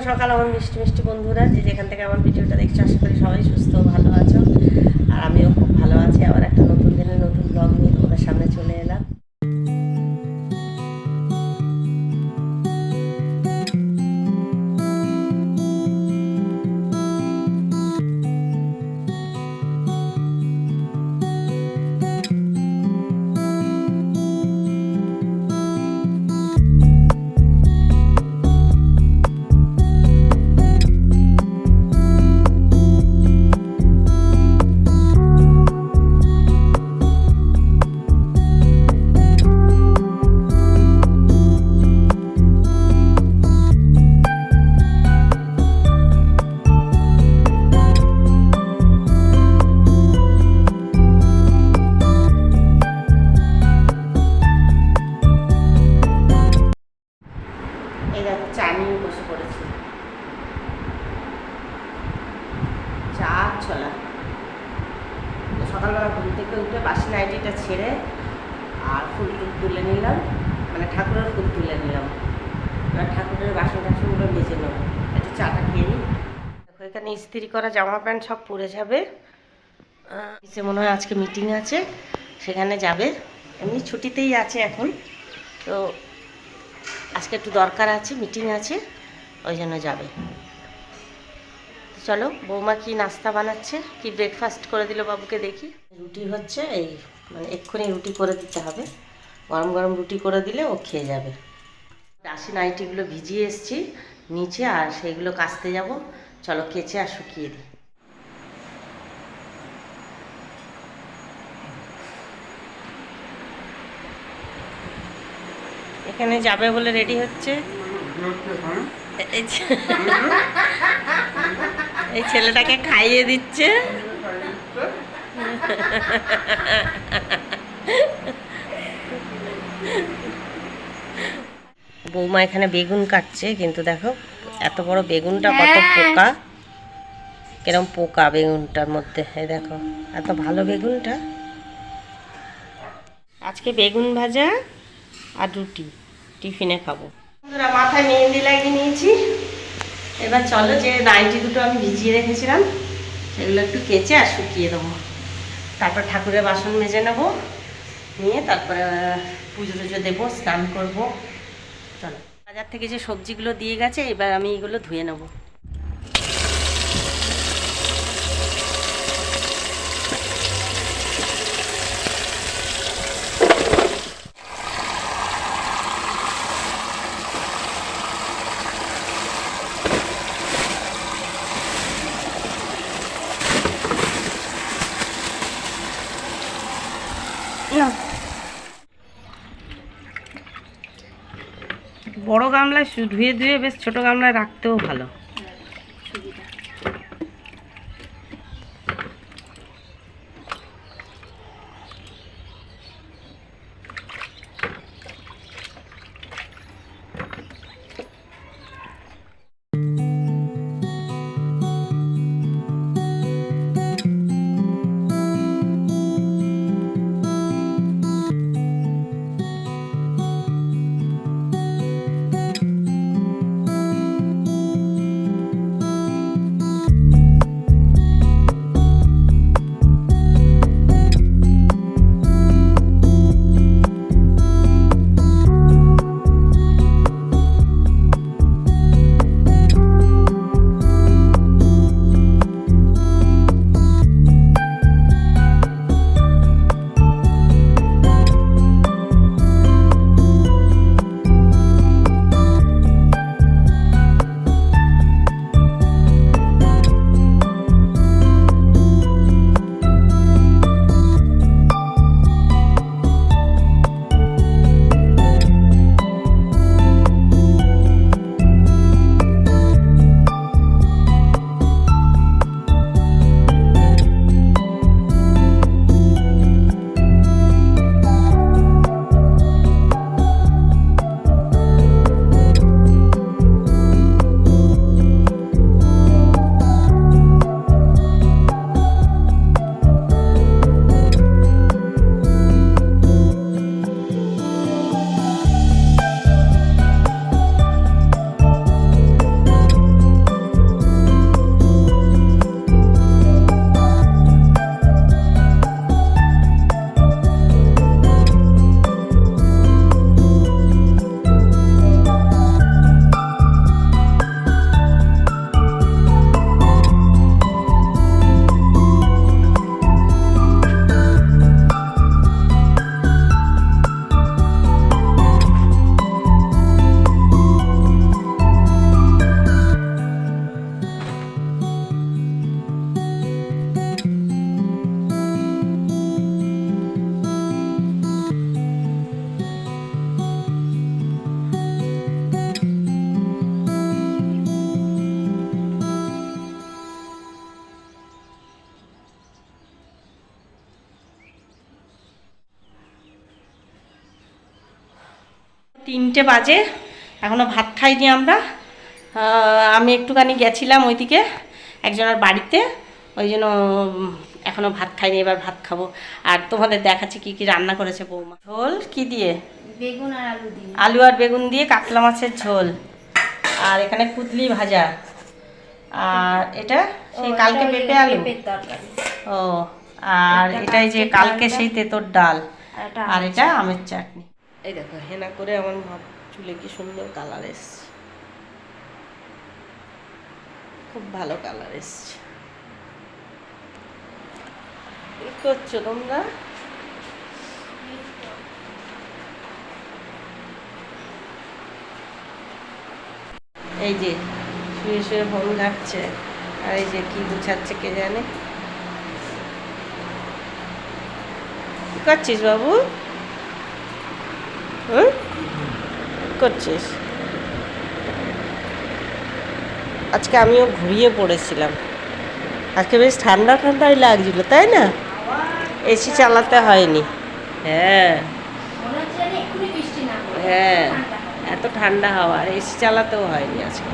সকাল আমার মিষ্টি মিষ্টি বন্ধুরা, যে যেখান থেকে আমার ভিডিওটা দেখছো, আশা করি সবাই সুস্থ ভালো আছো। আর আমিও খুব ভালো আছি। আবার একটা নতুন দিনে নতুন ব্লগ নিয়ে তোমাদের সামনে চলে এলাম। এই দেখো চা নিয়ে বসে পড়েছি, চা ছোলা। সকালবেলা ঘুম থেকে উঠে বাসি নাইটিটা ছেড়ে আর ফুল টুল তুলে নিলাম, মানে ঠাকুরের ফুল তুলে নিলাম। এবার ঠাকুরের বাসন টাসনগুলো মেজে নেব, একটু চাটা খেয়ে নিই। দেখো এখানে ইস্ত্রি করা জামা প্যান্ট সব পরে যাবে। সে মনে হয় আজকে মিটিং আছে, সেখানে যাবে। এমনি ছুটিতেই আছে এখন, তো আজকে একটু দরকার আছে, মিটিং আছে, ওই জন্য যাবে। চলো বৌমা কি নাস্তা বানাচ্ছে, কি ব্রেকফাস্ট করে দিল বাবুকে দেখি। রুটি হচ্ছে, এই মানে এক্ষুনি রুটি করে দিতে হবে। গরম গরম রুটি করে দিলে ও খেয়ে যাবে। বাসি নাইটিগুলো ভিজিয়ে এসছি নিচে, আর সেইগুলো কাচতে যাব। চলো কেচে আর শুকিয়ে দিই। এখানে যাবে বলে রেডি হচ্ছে। এই ছেলেটাকে খাইয়ে দিচ্ছে। বৌমা এখানে বেগুন কাটছে, কিন্তু দেখো এত বড় বেগুনটা কত পোকা, কিরম পোকা বেগুনটার মধ্যে। এই দেখো এত ভালো বেগুনটা। আজকে বেগুন ভাজা আর রুটি টিফিনে খাবো। বন্ধুরা মাথায় মেহেন্দি লাগিয়ে নিয়েছি। এবার চলো, যে নাইটি দুটো আমি ভিজিয়ে রেখেছিলাম সেগুলো একটু কেচে আর শুকিয়ে দেবো। তারপর ঠাকুরের বাসন মেজে নেবো, নিয়ে তারপরে পুজো টুজো দেবো, স্নান করবো। চলো, বাজার থেকে যে সবজিগুলো দিয়ে গেছে এবার আমি এগুলো ধুয়ে নেবো। না, বড় গামলায় ধুয়ে ধুয়ে বেশ ছোট গামলায় রাখতেও ভালো। 3টে বাজে, এখনও ভাত খাইনি আমরা। আমি একটুখানি গেছিলাম ওইদিকে একজনের বাড়িতে, ওই জন্য এখনও ভাত খাইনি, এবার ভাত খাবো। আর তোমাদের দেখাচ্ছি কি কি রান্না করেছে বৌমা। ঝোল কি দিয়ে? বেগুন আর আলু দিয়ে। আলু আর বেগুন দিয়ে কাতলা মাছের ঝোল। আর এখানে কুদলি ভাজা। আর এটা সেই কালকে পেঁপে আলু। ও, আর এটাই যে কালকে সেই তেঁতোর ডাল। আর এটা আমের চাটনি। এই দেখো হেনা করে আমার চুলে কি সুন্দর কালার এসছে, খুব ভালো কালার এসছে। কি করছো তোমরা? এই যে শুয়ে শুয়ে ফোন ঘাটছে, আর এই যে কি গুছাচ্ছে কে জানে। কি করছিস বাবু? হুম, করছিস? আজকে আমিও ঘুরিয়ে পড়েছিলাম, আজকে বেশ ঠান্ডা ঠান্ডাই লাগছিল, তাই না? এসি চালাতে হয়নি। হ্যাঁ হ্যাঁ, এত ঠান্ডা হাওয়া, আর এসি চালাতেও হয়নি আজকে।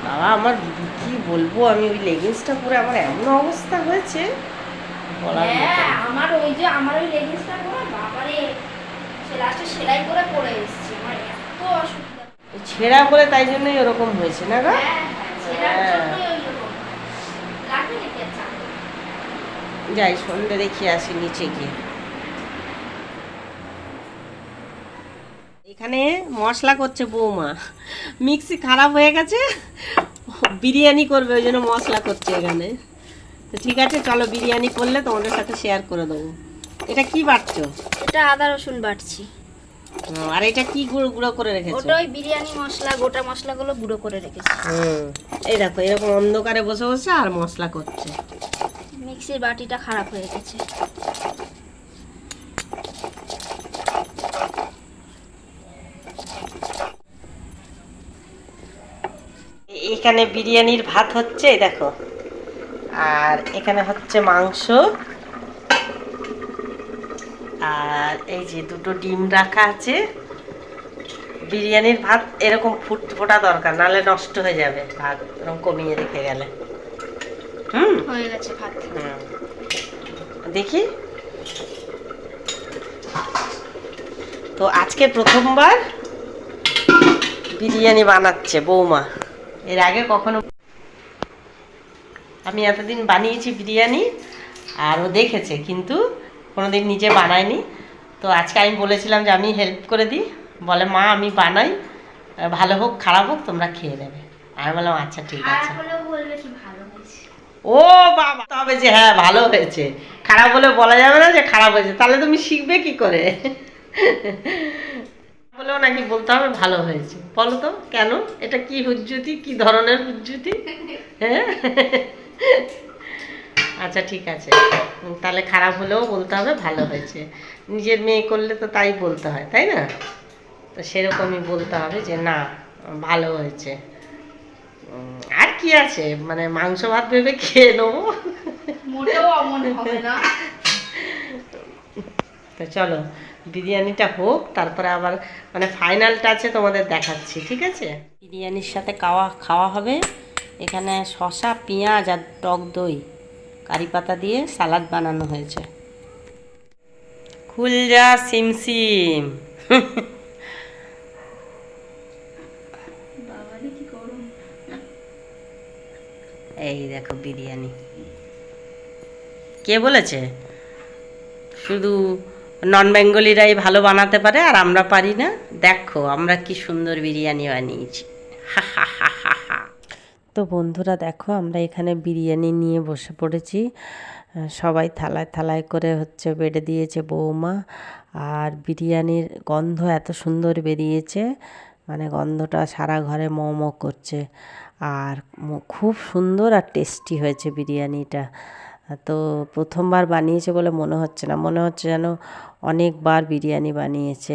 বাবা আমার কি বলবো, আমি ওই লেগিংসটা পরে আমার এমন অবস্থা হয়েছে বলার মতো। আমার ওই লেগিংসটা পরে বাবারে লাস্টে সেলাই করে পরে এসেছি, আমার এত অসুবিধা। ছেঁড়া বলে তাই জন্যই ওরকম হয়েছে না গো? যাই সন্ধ্যে দেখি আসি নিচে গিয়ে। এখানে মশলা করছে বৌমা, মিক্সি খারাপ হয়ে গেছে, বিরিয়ানি করবে ওই জন্য মশলা করছে এখানে। তো ঠিক আছে চলো, বিরিয়ানি করলে তোমাদের সাথে শেয়ার করে দেবো। এটা কি বাটছো? এটা আদা রসুন বাটছি। আর এটা কি গুঁড়ো গুঁড়ো করে রেখেছো? ওটা ওই বিরিয়ানি মশলা, গোটা মশলাগুলো গুঁড়ো করে রেখেছি। এই দেখো এরকম অন্ধকারে বসে বসে আর মশলা করছে। মিক্সির বাটিটা খারাপ হয়ে গেছে। এখানে বিরিয়ানির ভাত হচ্ছে দেখো, আর এখানে হচ্ছে মাংস, আর এই যে দুটো ডিম রাখা আছে। বিরিয়ানির ভাত এরকম ফোটা দরকার, নাহলে নষ্ট হয়ে যাবে ভাত, এরকম কমিয়ে রেখে গেলে। হয়ে গেছে ভাত। দেখি তো আজকে প্রথমবার বিরিয়ানি বানাচ্ছে বৌমা, এর আগে কখনো। আমি এতদিন বানিয়েছি বিরিয়ানি, আর ও দেখেছে কিন্তু কোনোদিন নিজে বানায়নি। তো আজকে আমি বলেছিলাম যে আমি হেল্প করে দিই, বলে মা আমি বানাই, ভালো হোক খারাপ হোক তোমরা খেয়ে নেবে। আমি বললাম আচ্ছা ঠিক আছে। ও বাবা, তবে যে হ্যাঁ ভালো হয়েছে, খারাপ বলে বলা যাবে না যে খারাপ হয়েছে, তাহলে তুমি শিখবে কি করে? বলেও নাকি বলতে হবে ভালো হয়েছে। বলো তো কেন, এটা কি হুজ্জুতি, কি ধরনের হুজ্জুতি? হ্যাঁ আচ্ছা ঠিক আছে, তাহলে খারাপ হলেও বলতে হবে ভালো হয়েছে। নিজের মেয়ে করলে তো তাই বলতে হয়, তাই না? তো সেরকমই বলতে হবে যে না ভালো হয়েছে। আর কি আছে, মানে মাংস ভাত ভেবে খেয়ে নেবো, মোটেও অমন হবে না। তো চলো বিরিয়ানিটা হোক, তারপরে আবার মানে ফাইনাল টাচে তোমাদের দেখাচ্ছি, ঠিক আছে? বিরিয়ানির সাথে খাওয়া হবে। এখানে শসা, পেঁয়াজ আর টক দই, কারি পাতা দিয়ে সালাদ বানানো হয়েছে। খুলজা সিমসিম। এই দেখো বিরিয়ানি, কে বলেছে শুধু নন বেঙ্গলিরাই ভালো বানাতে পারে আর আমরা পারি না? দেখো আমরা কি সুন্দর বিরিয়ানি বানিয়েছি। তো বন্ধুরা দেখো আমরা এখানে বিরিয়ানি নিয়ে বসে পড়েছি, সবাই থালায় থালায় করে হচ্ছে বেড়ে দিয়েছে বৌমা। আর বিরিয়ানির গন্ধ এত সুন্দর বেরিয়েছে, মানে গন্ধটা সারা ঘরে ম ম করছে। আর খুব সুন্দর আর টেস্টি হয়েছে বিরিয়ানিটা। তো প্রথমবার বানিয়েছে বলে মনে হচ্ছে না, মনে হচ্ছে যেন অনেকবার বিরিয়ানি বানিয়েছে।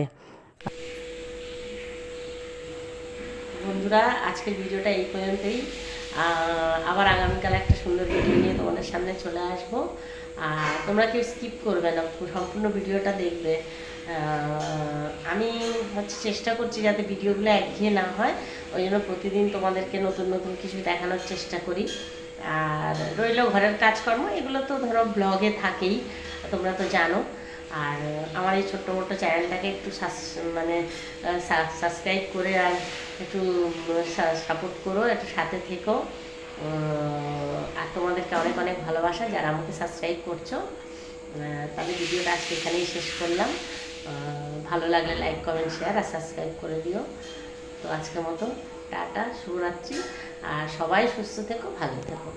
বন্ধুরা আজকের ভিডিওটা এই পর্যন্তই। আবার আগামীকাল একটা সুন্দর ভিডিও নিয়ে তোমাদের সামনে চলে আসবো। আর তোমরা কেউ স্কিপ করবে না, সম্পূর্ণ ভিডিওটা দেখবে। আমি চেষ্টা করছি যাতে ভিডিওগুলো একঘেয়ে না হয়, ওই জন্য প্রতিদিন তোমাদেরকে নতুন নতুন কিছু দেখানোর চেষ্টা করি। আর রইল ঘরের কাজকর্ম, এগুলো তো ধরো ব্লগে থাকেই, তোমরা তো জানো। আর আমার এই ছোট্ট মোটো চ্যানেলটাকে একটু সাবস্ক্রাইব করে আর একটু সাপোর্ট করো, একটু সাথে থেকো। আর তোমাদেরকে অনেক অনেক ভালোবাসা যারা আমাকে সাবস্ক্রাইব করছো। তাদের ভিডিওটা আজকে এখানেই শেষ করলাম। ভালো লাগলে লাইক, কমেন্ট, শেয়ার আর সাবস্ক্রাইব করে দিও। তো আজকের মতো টাটা, শুভরাত্রি। আর সবাই সুস্থ থেকো, ভালো থেকো।